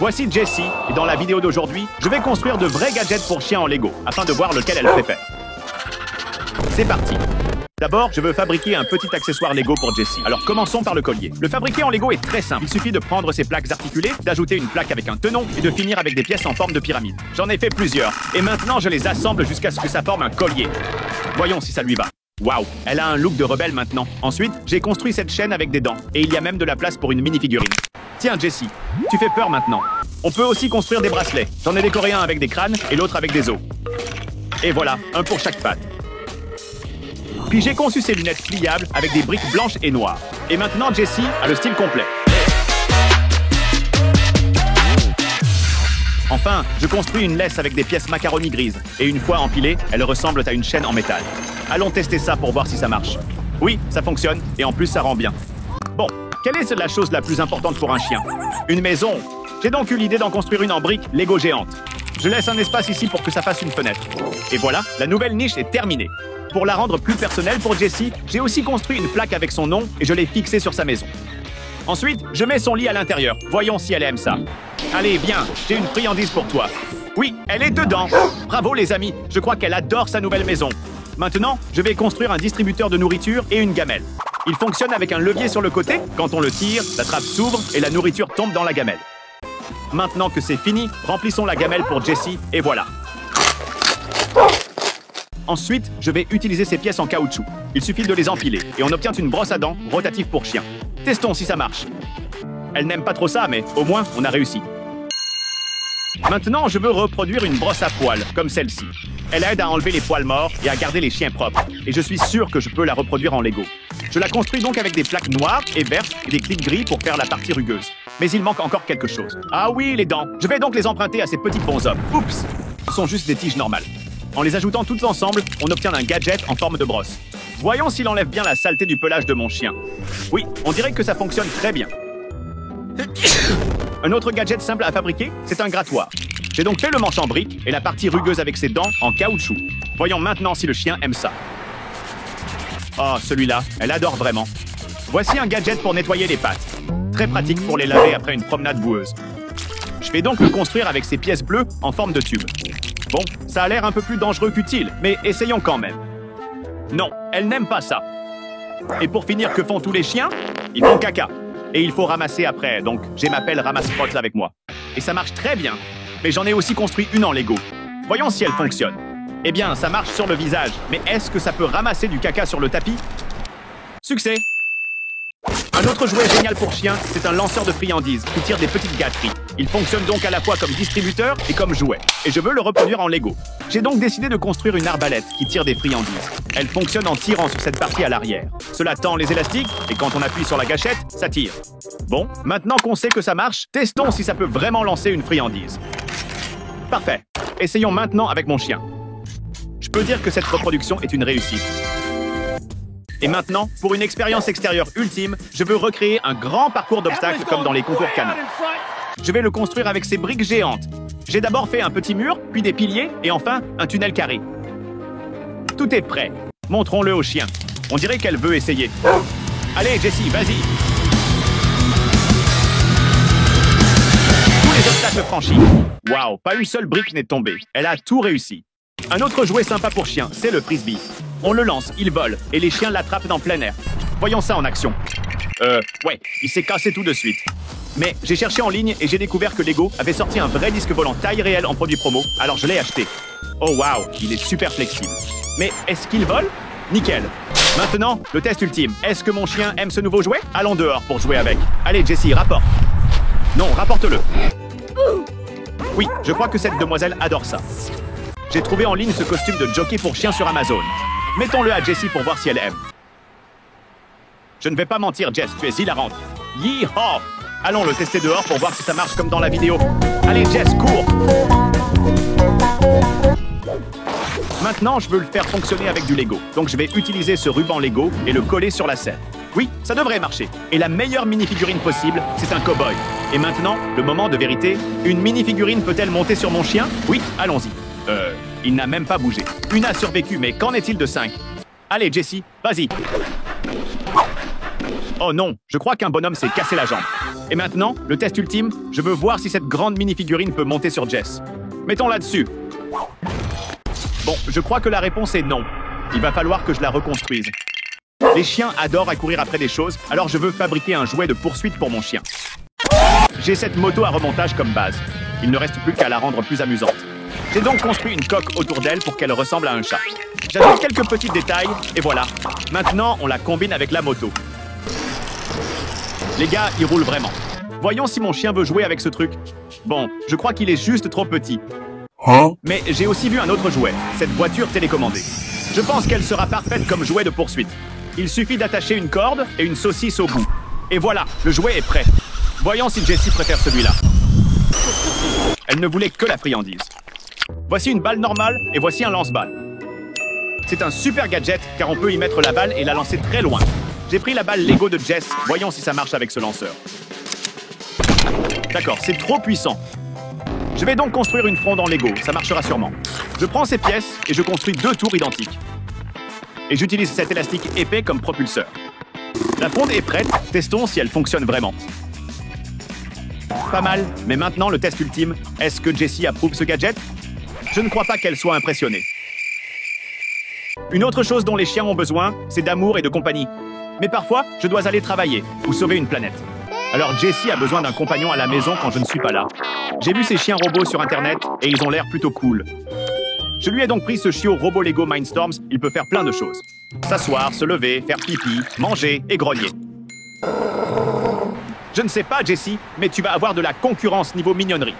Voici Jessie, et dans la vidéo d'aujourd'hui, je vais construire de vrais gadgets pour chiens en Lego, afin de voir lequel elle préfère. C'est parti. D'abord, je veux fabriquer un petit accessoire Lego pour Jessie. Alors commençons par le collier. Le fabriquer en Lego est très simple. Il suffit de prendre ces plaques articulées, d'ajouter une plaque avec un tenon et de finir avec des pièces en forme de pyramide. J'en ai fait plusieurs, et maintenant je les assemble jusqu'à ce que ça forme un collier. Voyons si ça lui va. Waouh, elle a un look de rebelle maintenant. Ensuite, j'ai construit cette chaîne avec des dents, et il y a même de la place pour une mini-figurine. Tiens Jessie, tu fais peur maintenant. On peut aussi construire des bracelets. J'en ai décoré un avec des crânes et l'autre avec des os. Et voilà, un pour chaque patte. Puis j'ai conçu ces lunettes pliables avec des briques blanches et noires. Et maintenant Jessie a le style complet. Enfin, je construis une laisse avec des pièces macaroni grises. Et une fois empilée, elles ressemblent à une chaîne en métal. Allons tester ça pour voir si ça marche. Oui, ça fonctionne, et en plus ça rend bien. Bon, quelle est la chose la plus importante pour un chien? Une maison. J'ai donc eu l'idée d'en construire une en briques Lego géante. Je laisse un espace ici pour que ça fasse une fenêtre. Et voilà, la nouvelle niche est terminée. Pour la rendre plus personnelle pour Jessie, j'ai aussi construit une plaque avec son nom et je l'ai fixée sur sa maison. Ensuite, je mets son lit à l'intérieur. Voyons si elle aime ça. Allez, viens, j'ai une friandise pour toi. Oui, elle est dedans. Bravo les amis, je crois qu'elle adore sa nouvelle maison. Maintenant, je vais construire un distributeur de nourriture et une gamelle. Il fonctionne avec un levier sur le côté. Quand on le tire, la trappe s'ouvre et la nourriture tombe dans la gamelle. Maintenant que c'est fini, remplissons la gamelle pour Jessie et voilà. Ensuite, je vais utiliser ces pièces en caoutchouc. Il suffit de les empiler et on obtient une brosse à dents rotative pour chien. Testons si ça marche. Elle n'aime pas trop ça, mais au moins, on a réussi. Maintenant, je veux reproduire une brosse à poils, comme celle-ci. Elle aide à enlever les poils morts et à garder les chiens propres. Et je suis sûr que je peux la reproduire en Lego. Je la construis donc avec des plaques noires et vertes et des clips gris pour faire la partie rugueuse. Mais il manque encore quelque chose. Ah oui, les dents. Je vais donc les emprunter à ces petits bonshommes. Oups! Ce sont juste des tiges normales. En les ajoutant toutes ensemble, on obtient un gadget en forme de brosse. Voyons s'il enlève bien la saleté du pelage de mon chien. Oui, on dirait que ça fonctionne très bien. Un autre gadget simple à fabriquer, c'est un grattoir. J'ai donc fait le manche en briques et la partie rugueuse avec ses dents en caoutchouc. Voyons maintenant si le chien aime ça. Oh, celui-là, elle adore vraiment. Voici un gadget pour nettoyer les pattes. Très pratique pour les laver après une promenade boueuse. Je vais donc le construire avec ces pièces bleues en forme de tube. Bon, ça a l'air un peu plus dangereux qu'utile, mais essayons quand même. Non, elle n'aime pas ça. Et pour finir, que font tous les chiens? Ils font caca. Et il faut ramasser après, donc j'ai ma pelle ramasse-crottes avec moi. Et ça marche très bien. Mais j'en ai aussi construit une en Lego. Voyons si elle fonctionne. Eh bien, ça marche sur le visage, mais est-ce que ça peut ramasser du caca sur le tapis? Succès! Un autre jouet génial pour chien, c'est un lanceur de friandises qui tire des petites gâteries. Il fonctionne donc à la fois comme distributeur et comme jouet. Et je veux le reproduire en Lego. J'ai donc décidé de construire une arbalète qui tire des friandises. Elle fonctionne en tirant sur cette partie à l'arrière. Cela tend les élastiques et quand on appuie sur la gâchette, ça tire. Bon, maintenant qu'on sait que ça marche, testons si ça peut vraiment lancer une friandise. Parfait. Essayons maintenant avec mon chien. Je peux dire que cette reproduction est une réussite. Et maintenant, pour une expérience extérieure ultime, je veux recréer un grand parcours d'obstacles comme dans les concours canins. Je vais le construire avec ces briques géantes. J'ai d'abord fait un petit mur, puis des piliers, et enfin, un tunnel carré. Tout est prêt. Montrons-le au chien. On dirait qu'elle veut essayer. Allez, Jessie, vas-y. Tous les obstacles franchis. Waouh, pas une seule brique n'est tombée. Elle a tout réussi. Un autre jouet sympa pour chien, c'est le frisbee. On le lance, il vole, et les chiens l'attrapent dans plein air. Voyons ça en action. Ouais, il s'est cassé tout de suite. Mais j'ai cherché en ligne et j'ai découvert que Lego avait sorti un vrai disque volant taille réelle en produit promo, alors je l'ai acheté. Oh waouh, il est super flexible. Mais est-ce qu'il vole? Nickel. Maintenant, le test ultime. Est-ce que mon chien aime ce nouveau jouet? Allons dehors pour jouer avec. Allez Jessie, rapporte. Non, rapporte-le. Oui, je crois que cette demoiselle adore ça. J'ai trouvé en ligne ce costume de jockey pour chien sur Amazon. Mettons-le à Jessie pour voir si elle aime. Je ne vais pas mentir, Jess, tu es hilarante. Yeehaw! Allons le tester dehors pour voir si ça marche comme dans la vidéo. Allez, Jess, cours! Maintenant, je veux le faire fonctionner avec du Lego. Donc, je vais utiliser ce ruban Lego et le coller sur la scène. Oui, ça devrait marcher. Et la meilleure mini-figurine possible, c'est un cow-boy. Et maintenant, le moment de vérité. Une mini-figurine peut-elle monter sur mon chien? Oui, allons-y. Il n'a même pas bougé. Une a survécu, mais qu'en est-il de 5? Allez, Jessie, vas-y. Oh non, je crois qu'un bonhomme s'est cassé la jambe. Et maintenant, le test ultime, je veux voir si cette grande mini-figurine peut monter sur Jess. Mettons-la dessus. Bon, je crois que la réponse est non. Il va falloir que je la reconstruise. Les chiens adorent à courir après des choses, alors je veux fabriquer un jouet de poursuite pour mon chien. J'ai cette moto à remontage comme base. Il ne reste plus qu'à la rendre plus amusante. J'ai donc construit une coque autour d'elle pour qu'elle ressemble à un chat. J'ajoute quelques petits détails, et voilà. Maintenant, on la combine avec la moto. Les gars, il roule vraiment. Voyons si mon chien veut jouer avec ce truc. Bon, je crois qu'il est juste trop petit. Mais j'ai aussi vu un autre jouet, cette voiture télécommandée. Je pense qu'elle sera parfaite comme jouet de poursuite. Il suffit d'attacher une corde et une saucisse au bout. Et voilà, le jouet est prêt. Voyons si Jessie préfère celui-là. Elle ne voulait que la friandise. Voici une balle normale et voici un lance-balle. C'est un super gadget car on peut y mettre la balle et la lancer très loin. J'ai pris la balle Lego de Jess, voyons si ça marche avec ce lanceur. D'accord, c'est trop puissant. Je vais donc construire une fronde en Lego, ça marchera sûrement. Je prends ces pièces et je construis 2 tours identiques. Et j'utilise cet élastique épais comme propulseur. La fronde est prête, testons si elle fonctionne vraiment. Pas mal, mais maintenant le test ultime, est-ce que Jessie approuve ce gadget? Je ne crois pas qu'elle soit impressionnée. Une autre chose dont les chiens ont besoin, c'est d'amour et de compagnie. Mais parfois, je dois aller travailler ou sauver une planète. Alors Jessie a besoin d'un compagnon à la maison quand je ne suis pas là. J'ai vu ces chiens robots sur internet et ils ont l'air plutôt cool. Je lui ai donc pris ce chiot robot Lego Mindstorms, il peut faire plein de choses. S'asseoir, se lever, faire pipi, manger et grogner. Je ne sais pas Jessie, mais tu vas avoir de la concurrence niveau mignonnerie.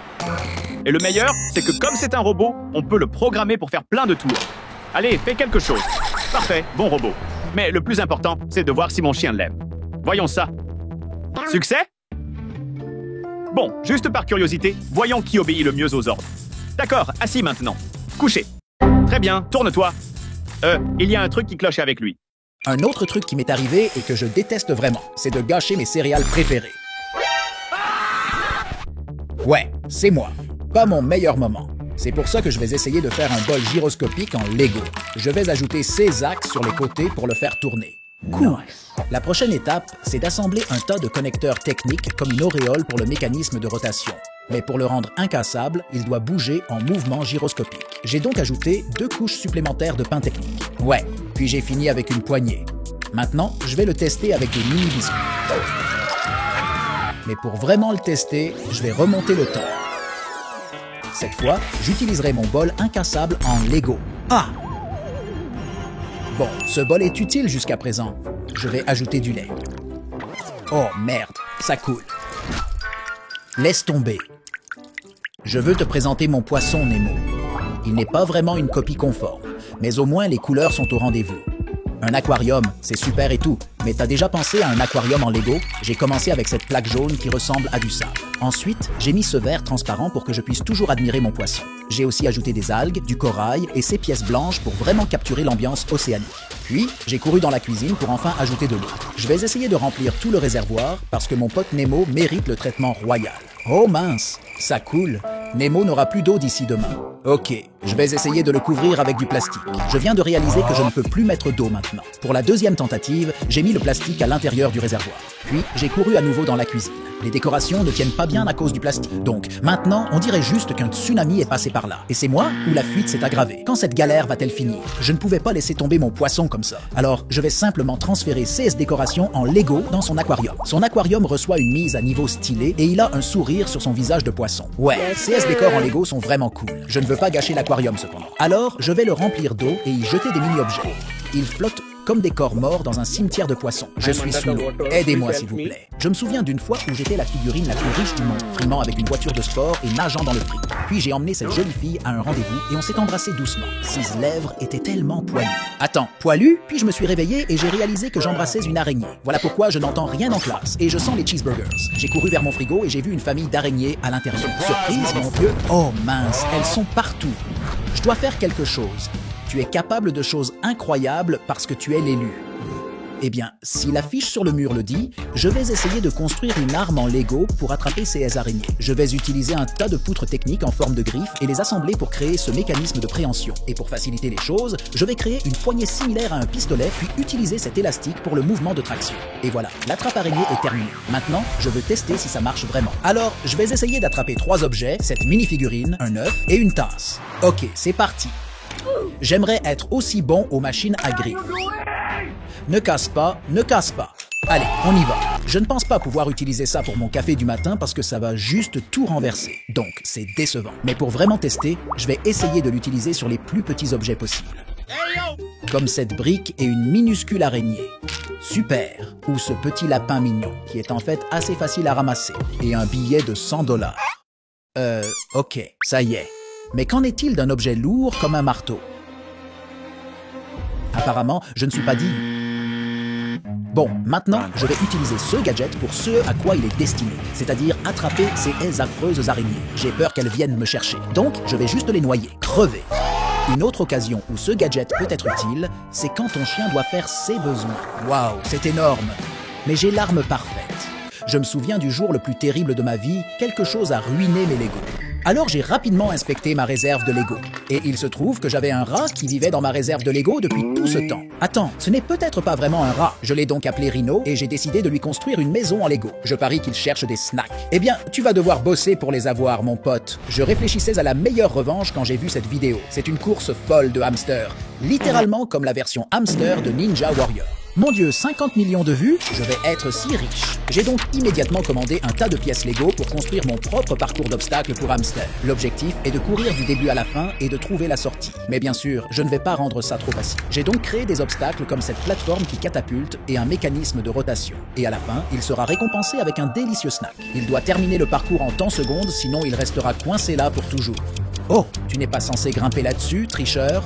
Et le meilleur, c'est que comme c'est un robot, on peut le programmer pour faire plein de tours. Allez, fais quelque chose. Parfait, bon robot. Mais le plus important, c'est de voir si mon chien l'aime. Voyons ça. Succès? Bon, juste par curiosité, voyons qui obéit le mieux aux ordres. D'accord, assis maintenant. Couché. Très bien, tourne-toi. Il y a un truc qui cloche avec lui. Un autre truc qui m'est arrivé et que je déteste vraiment, c'est de gâcher mes céréales préférées. Ouais, c'est moi. Pas mon meilleur moment. C'est pour ça que je vais essayer de faire un bol gyroscopique en Lego. Je vais ajouter 16 axes sur les côtés pour le faire tourner. Cool. La prochaine étape, c'est d'assembler un tas de connecteurs techniques comme une auréole pour le mécanisme de rotation. Mais pour le rendre incassable, il doit bouger en mouvement gyroscopique. J'ai donc ajouté 2 couches supplémentaires de pain technique. Ouais, puis j'ai fini avec une poignée. Maintenant, je vais le tester avec des mini-biscuits. Mais pour vraiment le tester, je vais remonter le temps. Cette fois, j'utiliserai mon bol incassable en Lego. Ah! Bon, ce bol est utile jusqu'à présent. Je vais ajouter du lait. Oh merde, ça coule. Laisse tomber. Je veux te présenter mon poisson Nemo. Il n'est pas vraiment une copie conforme, mais au moins les couleurs sont au rendez-vous. Un aquarium, c'est super et tout, mais t'as déjà pensé à un aquarium en Lego? J'ai commencé avec cette plaque jaune qui ressemble à du sable. Ensuite, j'ai mis ce verre transparent pour que je puisse toujours admirer mon poisson. J'ai aussi ajouté des algues, du corail et ces pièces blanches pour vraiment capturer l'ambiance océanique. Puis, j'ai couru dans la cuisine pour enfin ajouter de l'eau. Je vais essayer de remplir tout le réservoir parce que mon pote Nemo mérite le traitement royal. Oh mince, ça coule. Nemo n'aura plus d'eau d'ici demain. Ok, je vais essayer de le couvrir avec du plastique. Je viens de réaliser que je ne peux plus mettre d'eau maintenant. Pour la deuxième tentative, j'ai mis le plastique à l'intérieur du réservoir. Puis, j'ai couru à nouveau dans la cuisine. Les décorations ne tiennent pas bien à cause du plastique. Donc, maintenant, on dirait juste qu'un tsunami est passé par là. Et c'est moi ou la fuite s'est aggravée. Quand cette galère va-t-elle finir? Je ne pouvais pas laisser tomber mon poisson comme ça. Alors, je vais simplement transférer CS décorations en Lego dans son aquarium. Son aquarium reçoit une mise à niveau stylé et il a un sourire sur son visage de poisson. Ouais, CS décors en Lego sont vraiment cool. Je ne veux pas gâcher l'aquarium cependant. Alors, je vais le remplir d'eau et y jeter des mini-objets. Il flotte comme des corps morts dans un cimetière de poissons. Je suis sous l'eau. Aidez-moi s'il vous plaît. Je me souviens d'une fois où j'étais la figurine la plus riche du monde, frimant avec une voiture de sport et nageant dans le fric. Puis j'ai emmené cette jolie fille à un rendez-vous et on s'est embrassé doucement. Ses lèvres étaient tellement poilues. Attends, poilues? Puis je me suis réveillé et j'ai réalisé que j'embrassais une araignée. Voilà pourquoi je n'entends rien en classe et je sens les cheeseburgers. J'ai couru vers mon frigo et j'ai vu une famille d'araignées à l'intérieur. Surprise, mon Dieu! Oh mince, elles sont partout. Je dois faire quelque chose. Tu es capable de choses incroyables parce que tu es l'élu. Eh bien, si l'affiche sur le mur le dit, je vais essayer de construire une arme en Lego pour attraper ces araignées. Je vais utiliser un tas de poutres techniques en forme de griffes et les assembler pour créer ce mécanisme de préhension. Et pour faciliter les choses, je vais créer une poignée similaire à un pistolet puis utiliser cet élastique pour le mouvement de traction. Et voilà, l'attrape-araignée est terminée. Maintenant, je veux tester si ça marche vraiment. Alors, je vais essayer d'attraper 3 objets, cette mini-figurine, un œuf et une tasse. Ok, c'est parti. J'aimerais être aussi bon aux machines à griffes. Ne casse pas, ne casse pas. Allez, on y va. Je ne pense pas pouvoir utiliser ça pour mon café du matin parce que ça va juste tout renverser. Donc, c'est décevant. Mais pour vraiment tester, je vais essayer de l'utiliser sur les plus petits objets possibles. Comme cette brique et une minuscule araignée. Super. Ou ce petit lapin mignon, qui est en fait assez facile à ramasser. Et un billet de 100 $. Ok, ça y est. Mais qu'en est-il d'un objet lourd comme un marteau? Apparemment, je ne suis pas digne. Bon, maintenant, je vais utiliser ce gadget pour ce à quoi il est destiné, c'est-à-dire attraper ces affreuses araignées. J'ai peur qu'elles viennent me chercher, donc je vais juste les noyer, crever. Une autre occasion où ce gadget peut être utile, c'est quand ton chien doit faire ses besoins. Waouh, c'est énorme! Mais j'ai l'arme parfaite. Je me souviens du jour le plus terrible de ma vie, quelque chose a ruiné mes Legos. Alors j'ai rapidement inspecté ma réserve de Lego. Et il se trouve que j'avais un rat qui vivait dans ma réserve de Lego depuis tout ce temps. Attends, ce n'est peut-être pas vraiment un rat. Je l'ai donc appelé Rhino et j'ai décidé de lui construire une maison en Lego. Je parie qu'il cherche des snacks. Eh bien, tu vas devoir bosser pour les avoir, mon pote. Je réfléchissais à la meilleure revanche quand j'ai vu cette vidéo. C'est une course folle de hamsters. Littéralement comme la version hamster de Ninja Warrior. Mon Dieu, 50 millions de vues, je vais être si riche. J'ai donc immédiatement commandé un tas de pièces Lego pour construire mon propre parcours d'obstacles pour hamster. L'objectif est de courir du début à la fin et de trouver la sortie. Mais bien sûr, je ne vais pas rendre ça trop facile. J'ai donc créé des obstacles comme cette plateforme qui catapulte et un mécanisme de rotation. Et à la fin, il sera récompensé avec un délicieux snack. Il doit terminer le parcours en temps secondes, sinon il restera coincé là pour toujours. Oh, tu n'es pas censé grimper là-dessus, tricheur?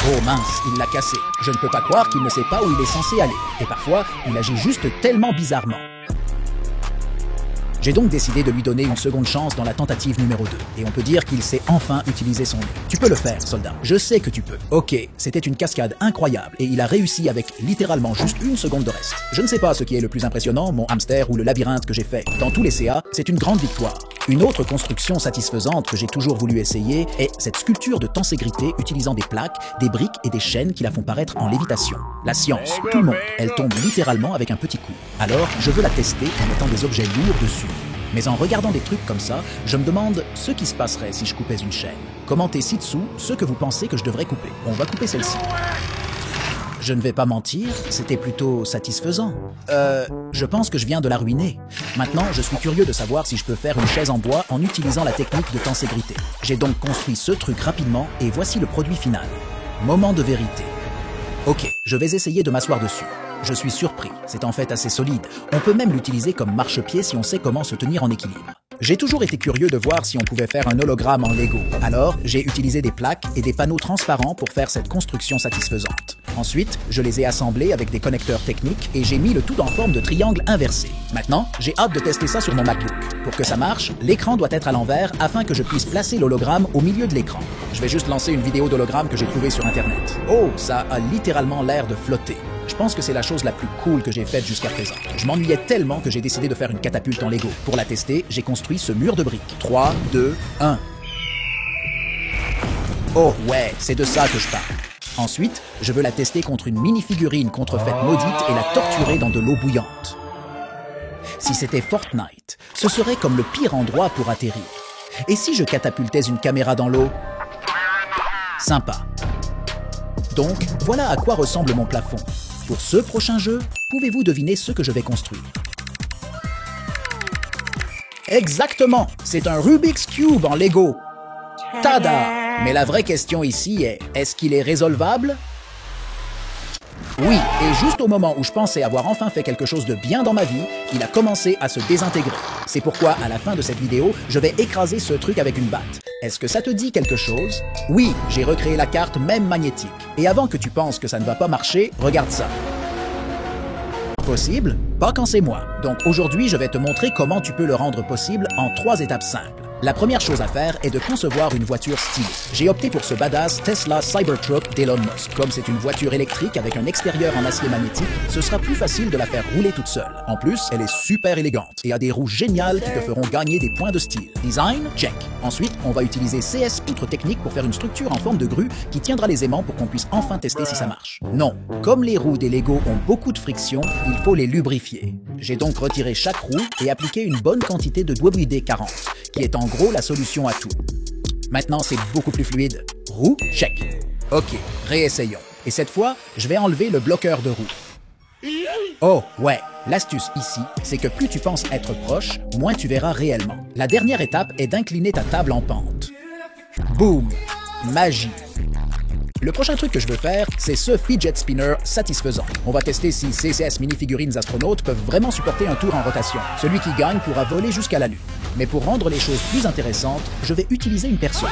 Oh mince, il l'a cassé. Je ne peux pas croire qu'il ne sait pas où il est censé aller. Et parfois, il agit juste tellement bizarrement. J'ai donc décidé de lui donner une seconde chance dans la tentative numéro 2. Et on peut dire qu'il sait enfin utiliser son nez. Tu peux le faire, soldat. Je sais que tu peux. Ok, c'était une cascade incroyable et il a réussi avec littéralement juste une seconde de reste. Je ne sais pas ce qui est le plus impressionnant, mon hamster ou le labyrinthe que j'ai fait. Dans tous les CA, c'est une grande victoire. Une autre construction satisfaisante que j'ai toujours voulu essayer est cette sculpture de tenségrité utilisant des plaques, des briques et des chaînes qui la font paraître en lévitation. La science, tout le monde, elle tombe littéralement avec un petit coup. Alors, je veux la tester en mettant des objets lourds dessus. Mais en regardant des trucs comme ça, je me demande ce qui se passerait si je coupais une chaîne. Commentez ci-dessous ce que vous pensez que je devrais couper. On va couper celle-ci. Je ne vais pas mentir, c'était plutôt satisfaisant. Je pense que je viens de la ruiner. Maintenant, je suis curieux de savoir si je peux faire une chaise en bois en utilisant la technique de tenségrité. J'ai donc construit ce truc rapidement et voici le produit final. Moment de vérité. Ok, je vais essayer de m'asseoir dessus. Je suis surpris, c'est en fait assez solide. On peut même l'utiliser comme marchepied si on sait comment se tenir en équilibre. J'ai toujours été curieux de voir si on pouvait faire un hologramme en Lego. Alors, j'ai utilisé des plaques et des panneaux transparents pour faire cette construction satisfaisante. Ensuite, je les ai assemblés avec des connecteurs techniques et j'ai mis le tout en forme de triangle inversé. Maintenant, j'ai hâte de tester ça sur mon MacBook. Pour que ça marche, l'écran doit être à l'envers afin que je puisse placer l'hologramme au milieu de l'écran. Je vais juste lancer une vidéo d'hologramme que j'ai trouvée sur Internet. Oh, ça a littéralement l'air de flotter. Je pense que c'est la chose la plus cool que j'ai faite jusqu'à présent. Je m'ennuyais tellement que j'ai décidé de faire une catapulte en Lego. Pour la tester, j'ai construit ce mur de briques. 3, 2, 1. Oh ouais, c'est de ça que je parle. Ensuite, je veux la tester contre une mini-figurine contrefaite maudite et la torturer dans de l'eau bouillante. Si c'était Fortnite, ce serait comme le pire endroit pour atterrir. Et si je catapultais une caméra dans l'eau? Sympa. Donc, voilà à quoi ressemble mon plafond. Pour ce prochain jeu, pouvez-vous deviner ce que je vais construire? Exactement! C'est un Rubik's Cube en Lego. Tada! Mais la vraie question ici est-ce qu'il est résolvable? Oui, et juste au moment où je pensais avoir enfin fait quelque chose de bien dans ma vie, il a commencé à se désintégrer. C'est pourquoi, à la fin de cette vidéo, je vais écraser ce truc avec une batte. Est-ce que ça te dit quelque chose? Oui, j'ai recréé la carte même magnétique. Et avant que tu penses que ça ne va pas marcher, regarde ça. Possible? Pas quand c'est moi. Donc aujourd'hui, je vais te montrer comment tu peux le rendre possible en 3 étapes simples. La première chose à faire est de concevoir une voiture stylée. J'ai opté pour ce badass Tesla Cybertruck d'Elon Musk. Comme c'est une voiture électrique avec un extérieur en acier magnétique, ce sera plus facile de la faire rouler toute seule. En plus, elle est super élégante et a des roues géniales qui te feront gagner des points de style. Design, check. Ensuite, on va utiliser CS poutre technique pour faire une structure en forme de grue qui tiendra les aimants pour qu'on puisse enfin tester si ça marche. Non, comme les roues des Lego ont beaucoup de friction, il faut les lubrifier. J'ai donc retiré chaque roue et appliqué une bonne quantité de WD-40, qui est en gros la solution à tout. Maintenant, c'est beaucoup plus fluide. Roue, check. Ok, réessayons. Et cette fois, je vais enlever le bloqueur de roue. Oh, ouais, l'astuce ici, c'est que plus tu penses être proche, moins tu verras réellement. La dernière étape est d'incliner ta table en pente. Boum! Magie! Le prochain truc que je veux faire, c'est ce fidget spinner satisfaisant. On va tester si CCS mini-figurines astronautes peuvent vraiment supporter un tour en rotation. Celui qui gagne pourra voler jusqu'à la Lune. Mais pour rendre les choses plus intéressantes, je vais utiliser une perceuse.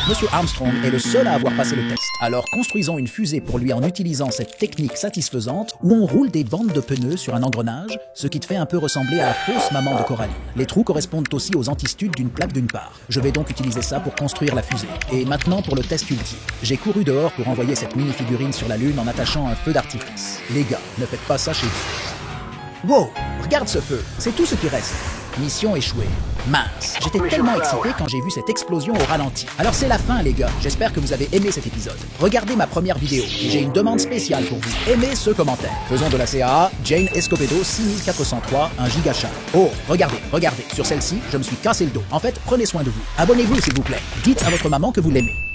Monsieur Armstrong est le seul à avoir passé le test. Alors construisons une fusée pour lui en utilisant cette technique satisfaisante où on roule des bandes de pneus sur un engrenage, ce qui te fait un peu ressembler à la fausse maman de Coralie. Les trous correspondent aussi aux antistudes d'une plaque d'une part. Je vais donc utiliser ça pour construire la fusée. Et maintenant pour le test ultime. J'ai couru dehors pour envoyer cette mini-figurine sur la Lune en attachant un feu d'artifice. Les gars, ne faites pas ça chez vous. Wow, regarde ce feu, c'est tout ce qui reste. Mission échouée. Mince, j'étais tellement excité quand j'ai vu cette explosion au ralenti. Alors c'est la fin les gars, j'espère que vous avez aimé cet épisode. Regardez ma première vidéo, j'ai une demande spéciale pour vous. Aimez ce commentaire. Faisons de la CAA, Jane Escobedo 6403, un gigachat. Oh, regardez, sur celle-ci, je me suis cassé le dos. En fait, prenez soin de vous. Abonnez-vous s'il vous plaît. Dites à votre maman que vous l'aimez.